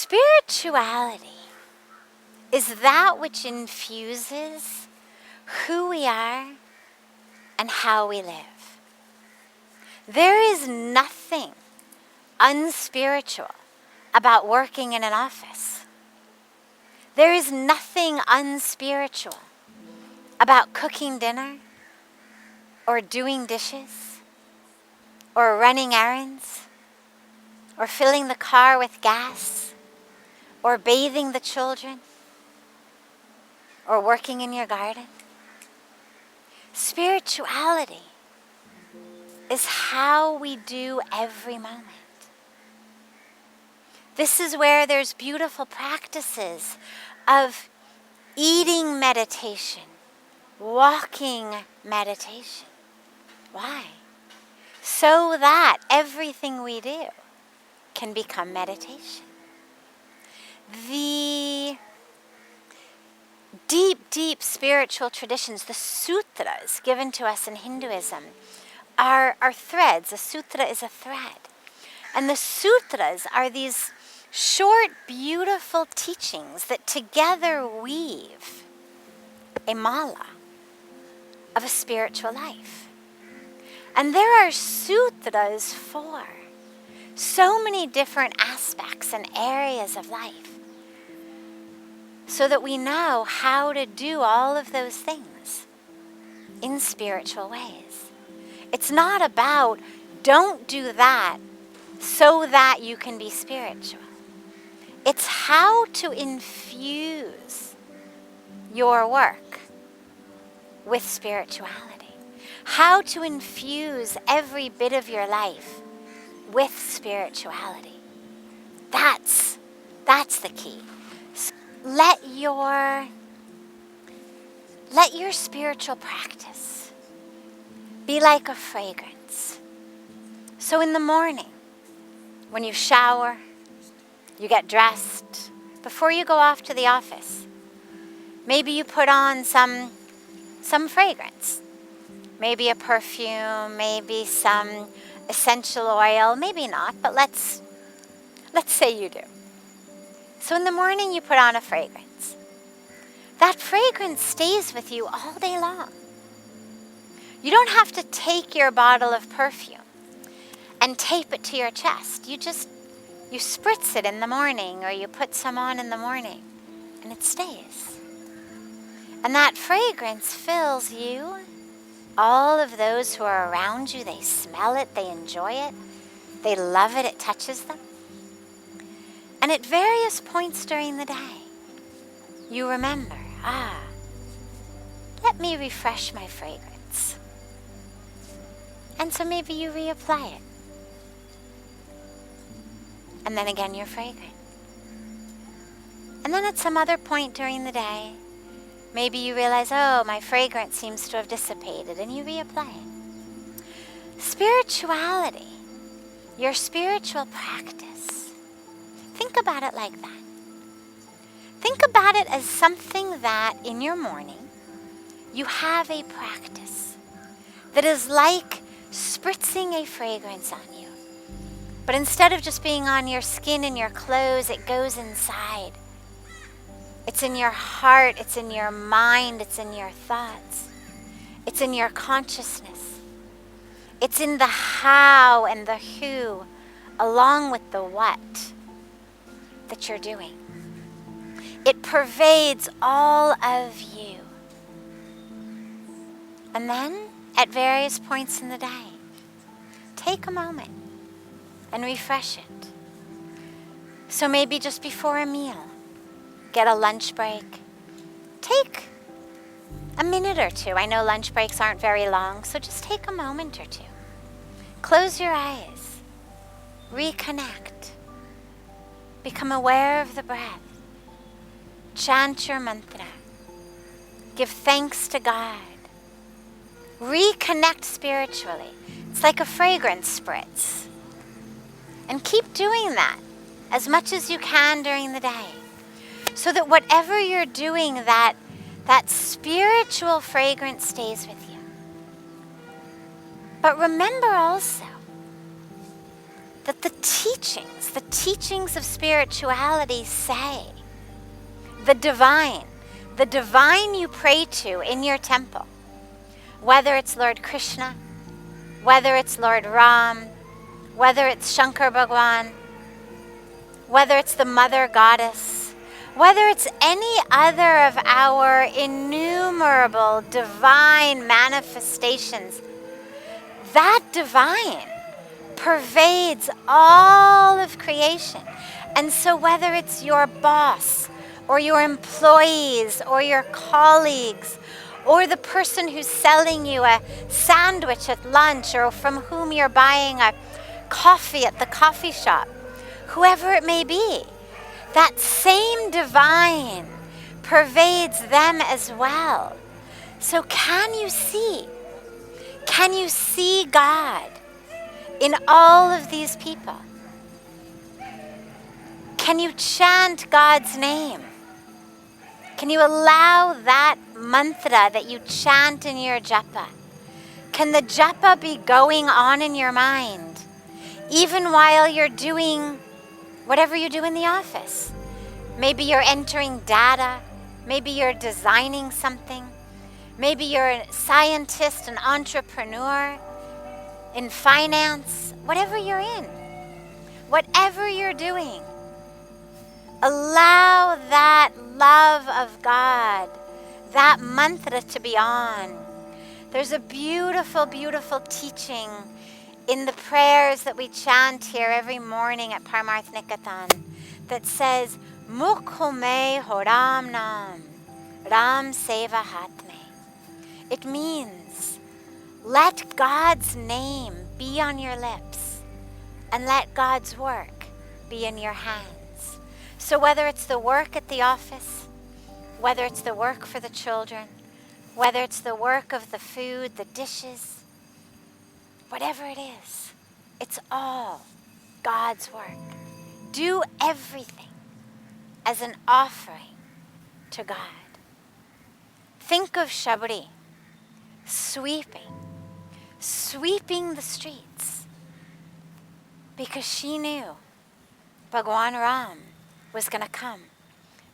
Spirituality is that which infuses who we are and how we live. There is nothing unspiritual about working in an office. There is nothing unspiritual about cooking dinner or doing dishes or running errands or filling the car with gas or bathing the children or working in your garden. Spirituality is how we do every moment. This is where there's beautiful practices of eating meditation, walking meditation. Why? So that everything we do can become meditation. The deep, deep spiritual traditions, the sutras given to us in Hinduism, are threads. A sutra is a thread. And the sutras are these short, beautiful teachings that together weave a mala of a spiritual life. And there are sutras for so many different aspects and areas of life, so that we know how to do all of those things in spiritual ways. It's not about don't do that so that you can be spiritual. It's how to infuse your work with spirituality. How to infuse every bit of your life with spirituality. That's the key. So let your spiritual practice be like a fragrance. So in the morning, when you shower, you get dressed, before you go off to the office, maybe you put on some fragrance. Maybe a perfume, maybe some essential oil, maybe not, but let's say you do. So in the morning you put on a fragrance. That fragrance stays with you all day long. You don't have to take your bottle of perfume and tape it to your chest. You spritz it in the morning, or you put some on in the morning, and it stays. And that fragrance fills you. All of those who are around you, they smell it, they enjoy it, they love it, it touches them. And at various points during the day, you remember, let me refresh my fragrance. And so maybe you reapply it. And then again, you're fragrant. And then at some other point during the day, maybe you realize, my fragrance seems to have dissipated, and you reapply it. Spirituality, your spiritual practice, think about it like that. Think about it as something that in your morning, you have a practice that is like spritzing a fragrance on you. But instead of just being on your skin and your clothes, it goes inside. It's in your heart, it's in your mind, it's in your thoughts. It's in your consciousness. It's in the how and the who, along with the what that you're doing. It pervades all of you. And then, at various points in the day, take a moment and refresh it. So maybe just before a meal, get a lunch break. Take a minute or two. I know lunch breaks aren't very long, so just take a moment or two. Close your eyes. Reconnect. Become aware of the breath. Chant your mantra. Give thanks to God. Reconnect spiritually. It's like a fragrance spritz. And keep doing that as much as you can during the day, so that whatever you're doing, that spiritual fragrance stays with you. But remember also that the teachings of spirituality say, the divine you pray to in your temple, whether it's Lord Krishna, whether it's Lord Ram, whether it's Shankar Bhagwan, whether it's the Mother Goddess, whether it's any other of our innumerable divine manifestations, that divine pervades all of creation. And so whether it's your boss or your employees or your colleagues or the person who's selling you a sandwich at lunch or from whom you're buying a coffee at the coffee shop, whoever it may be, that same divine pervades them as well. So can you see God in all of these people? Can you chant God's name? Can you allow that mantra that you chant in your japa? Can the japa be going on in your mind, even while you're doing whatever you do in the office? Maybe you're entering data. Maybe you're designing something. Maybe you're a scientist, an entrepreneur, in finance, whatever you're in, whatever you're doing. Allow that love of God, that mantra to be on. There's a beautiful, beautiful teaching in the prayers that we chant here every morning at Parmarth Niketan that says, Mukhume Horam Nam, Ram Seva Hatme. It means, let God's name be on your lips and let God's work be in your hands. So whether it's the work at the office, whether it's the work for the children, whether it's the work of the food, the dishes, whatever it is, it's all God's work. Do everything as an offering to God. Think of Shabri sweeping the streets because she knew Bhagwan Ram was going to come.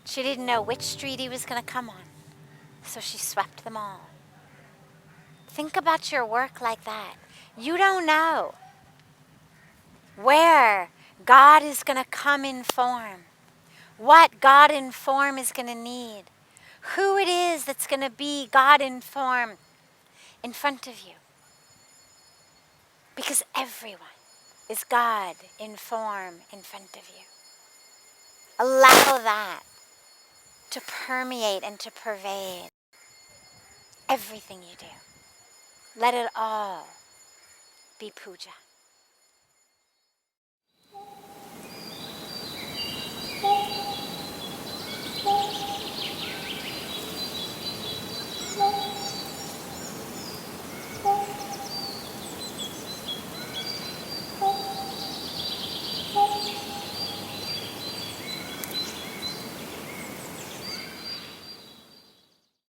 She didn't know which street he was going to come on, so she swept them all. Think about your work like that. You don't know where God is going to come in form, what God in form is going to need, who it is that's going to be God in form in front of you. Because everyone is God in form in front of you. Allow that to permeate and to pervade everything you do. Let it all be puja.